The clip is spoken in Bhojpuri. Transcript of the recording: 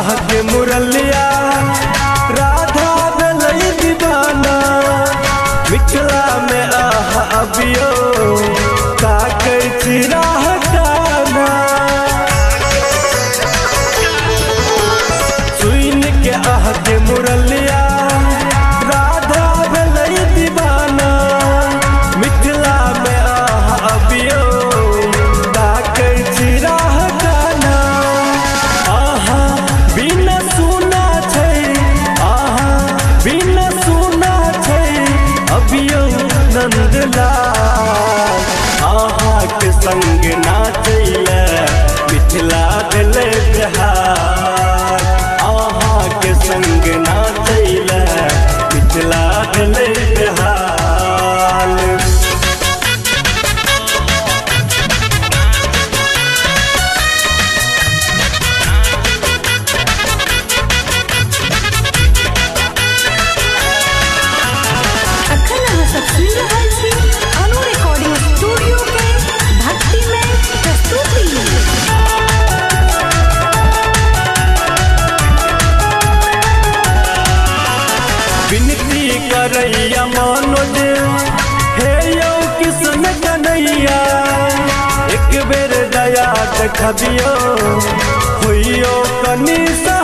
आह के मुरलिया राधा भलई दीवाना मिथिला में आह अबियो का कैची राह गाना सुन के आह के मुरलिया राधा भलई दीवाना मिथिला में आह अबियो का कैची राह गाना आहा बिना सुना छै आहा बिना सुना छै अबियो नंदलाल आहा के संग नाचैले मिथिला भेलै बिहार आहा के संग नाचैले मिथिला भेलै बिहार विनती करैया मनोज हे यौ किसन कन्हैया एक बेर दया देखबियो होइयो कनी सा